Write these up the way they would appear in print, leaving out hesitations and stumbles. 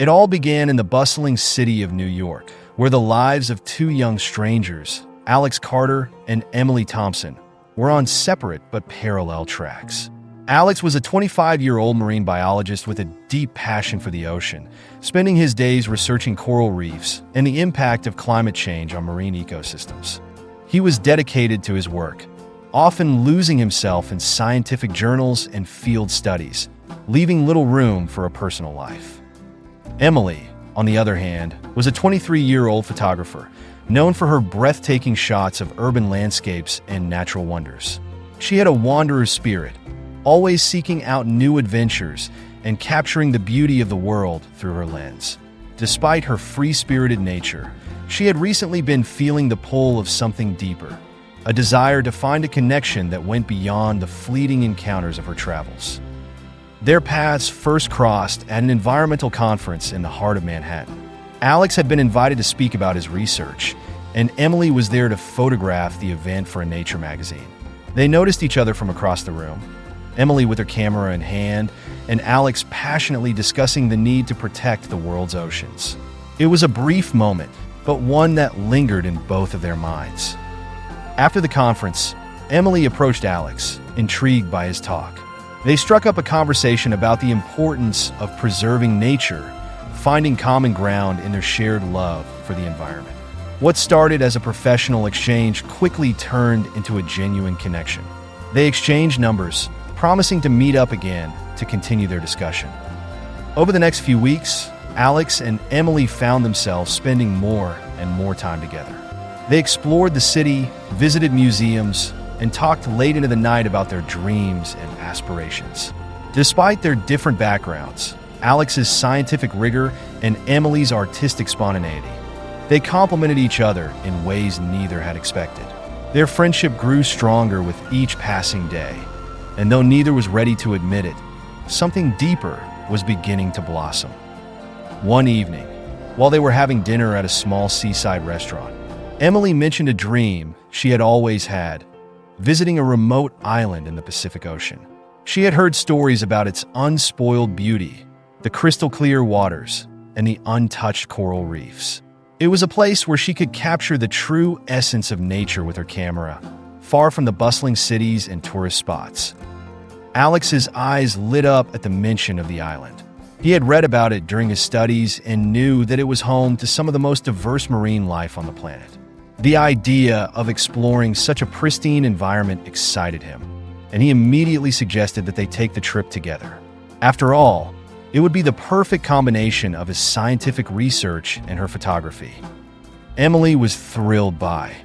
It all began in the bustling city of New York, where the lives of two young strangers, Alex Carter and Emily Thompson, were on separate but parallel tracks. Alex was a 25-year-old marine biologist with a deep passion for the ocean, spending his days researching coral reefs and the impact of climate change on marine ecosystems. He was dedicated to his work, often losing himself in scientific journals and field studies, leaving little room for a personal life. Emily, on the other hand, was a 23-year-old photographer, known for her breathtaking shots of urban landscapes and natural wonders. She had a wanderer's spirit, always seeking out new adventures and capturing the beauty of the world through her lens. Despite her free-spirited nature, she had recently been feeling the pull of something deeper, a desire to find a connection that went beyond the fleeting encounters of her travels. Their paths first crossed at an environmental conference in the heart of Manhattan. Alex had been invited to speak about his research, and Emily was there to photograph the event for a nature magazine. They noticed each other from across the room, Emily with her camera in hand, and Alex passionately discussing the need to protect the world's oceans. It was a brief moment, but one that lingered in both of their minds. After the conference, Emily approached Alex, intrigued by his talk. They struck up a conversation about the importance of preserving nature, finding common ground in their shared love for the environment. What started as a professional exchange quickly turned into a genuine connection. They exchanged numbers, promising to meet up again to continue their discussion. Over the next few weeks, Alex and Emily found themselves spending more and more time together. They explored the city, visited museums, and talked late into the night about their dreams and aspirations. Despite their different backgrounds, Alex's scientific rigor and Emily's artistic spontaneity, they complemented each other in ways neither had expected. Their friendship grew stronger with each passing day, and though neither was ready to admit it, something deeper was beginning to blossom. One evening, while they were having dinner at a small seaside restaurant, Emily mentioned a dream she had always had, visiting a remote island in the Pacific Ocean. She had heard stories about its unspoiled beauty, the crystal-clear waters, and the untouched coral reefs. It was a place where she could capture the true essence of nature with her camera, far from the bustling cities and tourist spots. Alex's eyes lit up at the mention of the island. He had read about it during his studies and knew that it was home to some of the most diverse marine life on the planet. The idea of exploring such a pristine environment excited him, and he immediately suggested that they take the trip together. After all, it would be the perfect combination of his scientific research and her photography. Emily was thrilled by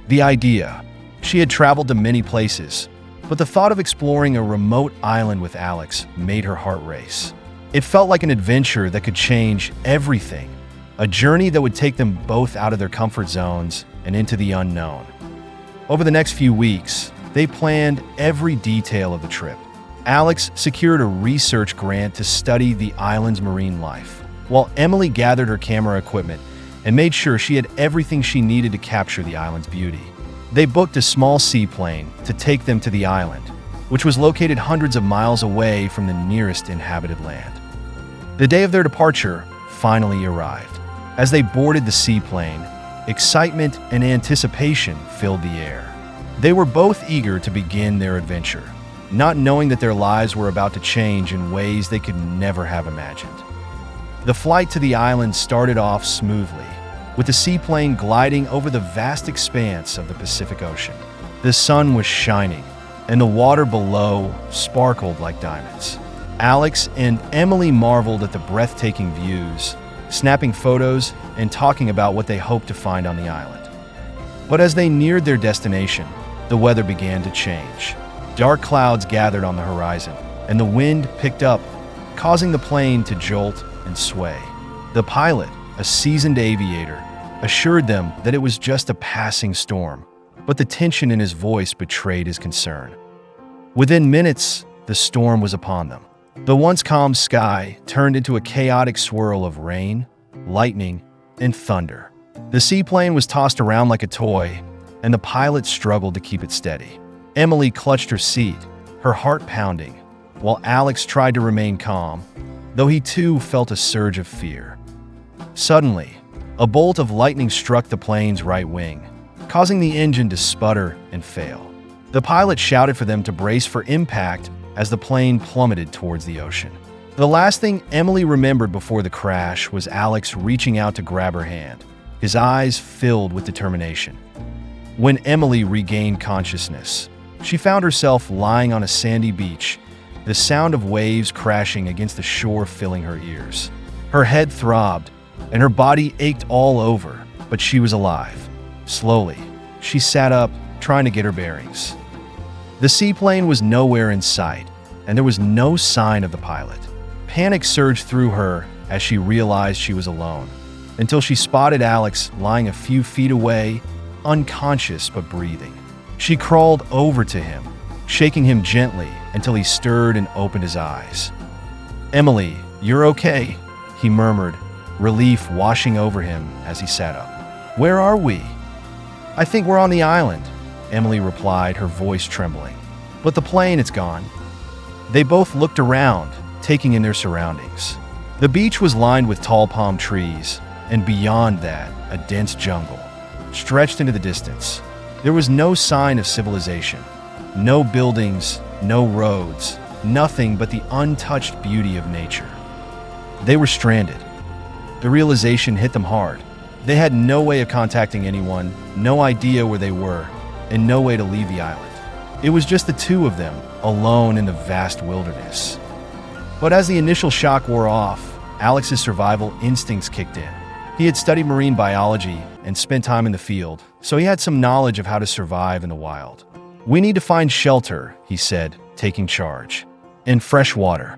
the idea. She had traveled to many places, but the thought of exploring a remote island with Alex made her heart race. It felt like an adventure that could change everything, a journey that would take them both out of their comfort zones and into the unknown. Over the next few weeks, they planned every detail of the trip. Alex secured a research grant to study the island's marine life, while Emily gathered her camera equipment and made sure she had everything she needed to capture the island's beauty. They booked a small seaplane to take them to the island, which was located hundreds of miles away from the nearest inhabited land. The day of their departure finally arrived. As they boarded the seaplane, excitement and anticipation filled the air. They were both eager to begin their adventure, not knowing that their lives were about to change in ways they could never have imagined. The flight to the island started off smoothly, with the seaplane gliding over the vast expanse of the Pacific Ocean. The sun was shining, and the water below sparkled like diamonds. Alex and Emily marveled at the breathtaking views, snapping photos and talking about what they hoped to find on the island. But as they neared their destination, the weather began to change. Dark clouds gathered on the horizon, and the wind picked up, causing the plane to jolt and sway. The pilot, a seasoned aviator, assured them that it was just a passing storm, but the tension in his voice betrayed his concern. Within minutes, the storm was upon them. The once calm sky turned into a chaotic swirl of rain, lightning, and thunder. The seaplane was tossed around like a toy, and the pilot struggled to keep it steady. Emily clutched her seat, her heart pounding, while Alex tried to remain calm, though he too felt a surge of fear. Suddenly, a bolt of lightning struck the plane's right wing, causing the engine to sputter and fail. The pilot shouted for them to brace for impact as the plane plummeted towards the ocean. The last thing Emily remembered before the crash was Alex reaching out to grab her hand, his eyes filled with determination. When Emily regained consciousness, she found herself lying on a sandy beach, the sound of waves crashing against the shore filling her ears. Her head throbbed, and her body ached all over, but she was alive. Slowly, she sat up, trying to get her bearings. The seaplane was nowhere in sight, and there was no sign of the pilot. Panic surged through her as she realized she was alone, until she spotted Alex lying a few feet away, unconscious but breathing. She crawled over to him, shaking him gently until he stirred and opened his eyes. "Emily, you're okay," he murmured, relief washing over him as he sat up. "Where are we?" "I think we're on the island," Emily replied, her voice trembling. "But the plane, it's gone." They both looked around, taking in their surroundings. The beach was lined with tall palm trees, and beyond that, a dense jungle stretched into the distance. There was no sign of civilization, no buildings, no roads, nothing but the untouched beauty of nature. They were stranded. The realization hit them hard. They had no way of contacting anyone, no idea where they were, and no way to leave the island. It was just the two of them, alone in the vast wilderness. But as the initial shock wore off, Alex's survival instincts kicked in. He had studied marine biology and spent time in the field, so he had some knowledge of how to survive in the wild. "We need to find shelter," he said, taking charge, "and fresh water."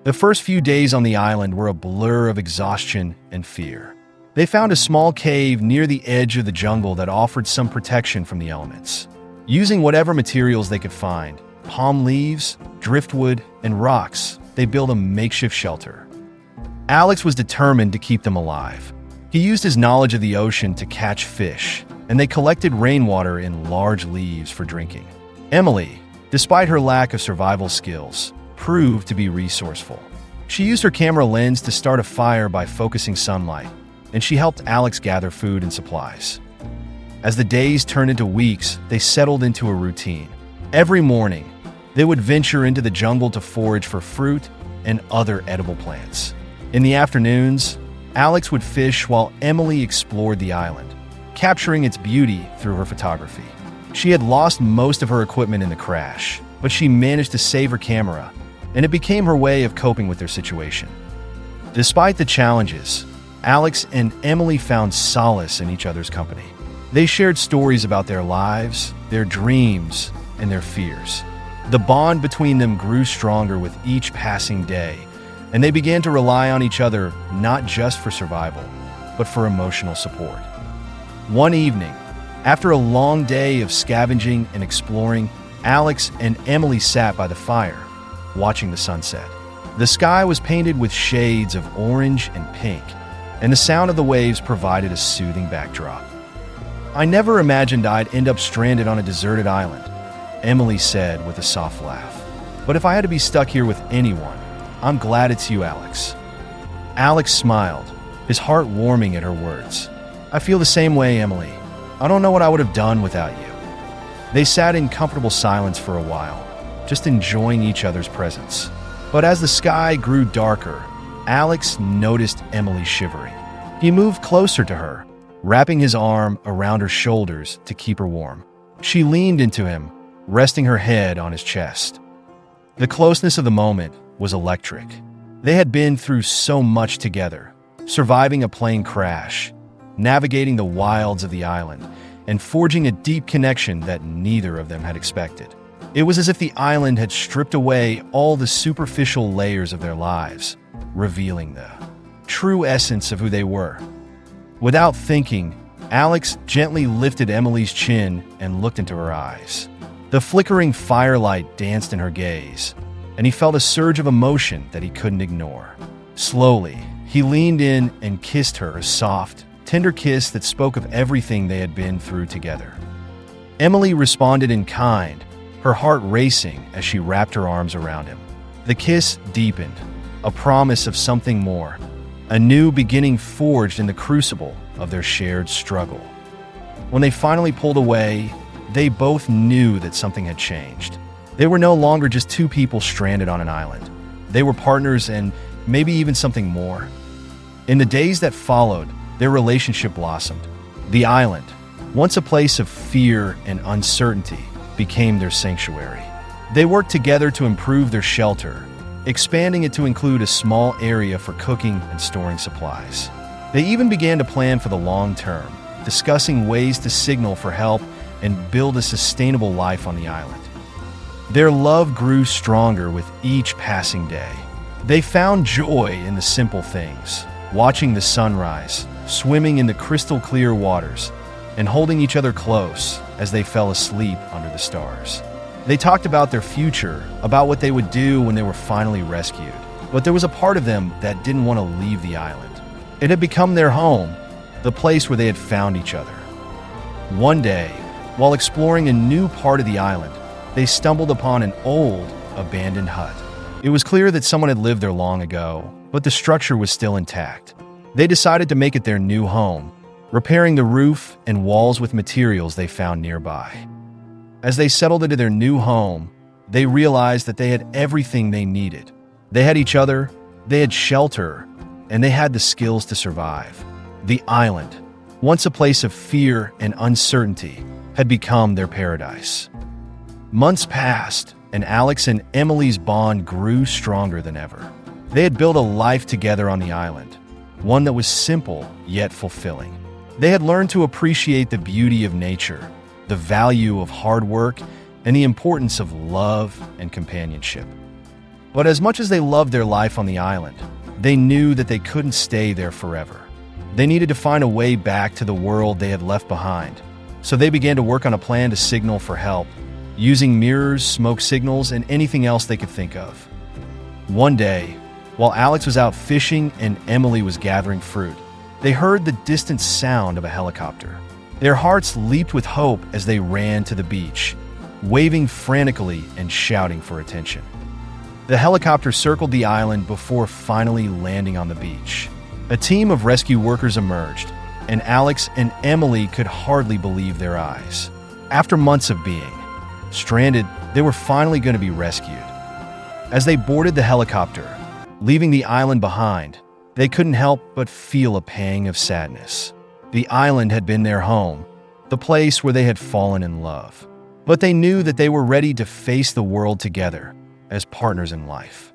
The first few days on the island were a blur of exhaustion and fear. They found a small cave near the edge of the jungle that offered some protection from the elements. Using whatever materials they could find, palm leaves, driftwood, and rocks, they built a makeshift shelter. Alex was determined to keep them alive. He used his knowledge of the ocean to catch fish, and they collected rainwater in large leaves for drinking. Emily, despite her lack of survival skills, proved to be resourceful. She used her camera lens to start a fire by focusing sunlight, and she helped Alex gather food and supplies. As the days turned into weeks, they settled into a routine. Every morning, they would venture into the jungle to forage for fruit and other edible plants. In the afternoons, Alex would fish while Emily explored the island, capturing its beauty through her photography. She had lost most of her equipment in the crash, but she managed to save her camera, and it became her way of coping with their situation. Despite the challenges, Alex and Emily found solace in each other's company. They shared stories about their lives, their dreams, and their fears. The bond between them grew stronger with each passing day, and they began to rely on each other not just for survival, but for emotional support. One evening, after a long day of scavenging and exploring, Alex and Emily sat by the fire, watching the sunset. The sky was painted with shades of orange and pink, and the sound of the waves provided a soothing backdrop. "I never imagined I'd end up stranded on a deserted island," Emily said with a soft laugh. "But if I had to be stuck here with anyone, I'm glad it's you, Alex." Alex smiled, his heart warming at her words. "I feel the same way, Emily. I don't know what I would have done without you." They sat in comfortable silence for a while, just enjoying each other's presence. But as the sky grew darker, Alex noticed Emily shivering. He moved closer to her, wrapping his arm around her shoulders to keep her warm. She leaned into him, resting her head on his chest. The closeness of the moment was electric. They had been through so much together, surviving a plane crash, navigating the wilds of the island, and forging a deep connection that neither of them had expected. It was as if the island had stripped away all the superficial layers of their lives, revealing the true essence of who they were. Without thinking, Alex gently lifted Emily's chin and looked into her eyes. The flickering firelight danced in her gaze, and he felt a surge of emotion that he couldn't ignore. Slowly, he leaned in and kissed her a soft, tender kiss that spoke of everything they had been through together. Emily responded in kind, her heart racing as she wrapped her arms around him. The kiss deepened, a promise of something more, a new beginning forged in the crucible of their shared struggle. When they finally pulled away, they both knew that something had changed. They were no longer just two people stranded on an island. They were partners and maybe even something more. In the days that followed, their relationship blossomed. The island, once a place of fear and uncertainty, became their sanctuary. They worked together to improve their shelter, expanding it to include a small area for cooking and storing supplies. They even began to plan for the long term, discussing ways to signal for help and build a sustainable life on the island. Their love grew stronger with each passing day. They found joy in the simple things, watching the sunrise, swimming in the crystal clear waters, and holding each other close as they fell asleep under the stars. They talked about their future, about what they would do when they were finally rescued. But there was a part of them that didn't want to leave the island. It had become their home, the place where they had found each other. One day, while exploring a new part of the island, they stumbled upon an old, abandoned hut. It was clear that someone had lived there long ago, but the structure was still intact. They decided to make it their new home, repairing the roof and walls with materials they found nearby. As they settled into their new home, they realized that they had everything they needed. They had each other, they had shelter, and they had the skills to survive. The island, once a place of fear and uncertainty, had become their paradise. Months passed, and Alex and Emily's bond grew stronger than ever. They had built a life together on the island, one that was simple yet fulfilling. They had learned to appreciate the beauty of nature, the value of hard work, and the importance of love and companionship. But as much as they loved their life on the island, they knew that they couldn't stay there forever. They needed to find a way back to the world they had left behind. So they began to work on a plan to signal for help, using mirrors, smoke signals, and anything else they could think of. One day, while Alex was out fishing and Emily was gathering fruit, they heard the distant sound of a helicopter. Their hearts leaped with hope as they ran to the beach, waving frantically and shouting for attention. The helicopter circled the island before finally landing on the beach. A team of rescue workers emerged, and Alex and Emily could hardly believe their eyes. After months of being stranded, they were finally going to be rescued. As they boarded the helicopter, leaving the island behind, they couldn't help but feel a pang of sadness. The island had been their home, the place where they had fallen in love. But they knew that they were ready to face the world together as partners in life.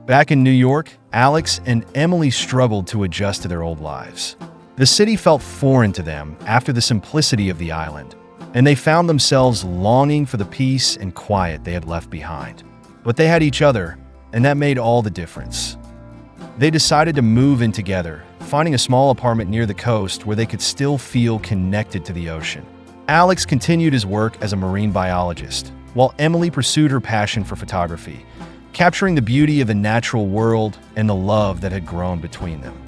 Back in New York, Alex and Emily struggled to adjust to their old lives. The city felt foreign to them after the simplicity of the island, and they found themselves longing for the peace and quiet they had left behind. But they had each other, and that made all the difference. They decided to move in together, finding a small apartment near the coast where they could still feel connected to the ocean. Alex continued his work as a marine biologist, while Emily pursued her passion for photography, capturing the beauty of the natural world and the love that had grown between them.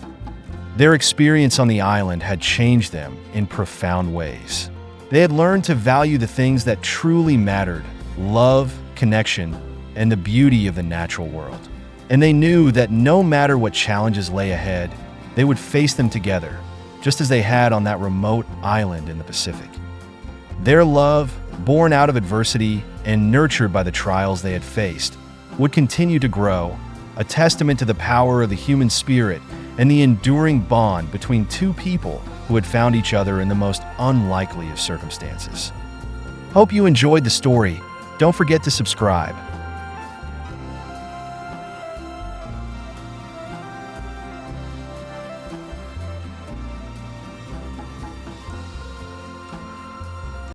Their experience on the island had changed them in profound ways. They had learned to value the things that truly mattered: love, connection, and the beauty of the natural world. And they knew that no matter what challenges lay ahead, they would face them together, just as they had on that remote island in the Pacific. Their love, born out of adversity and nurtured by the trials they had faced, would continue to grow, a testament to the power of the human spirit and the enduring bond between two people who had found each other in the most unlikely of circumstances. Hope you enjoyed the story. Don't forget to subscribe.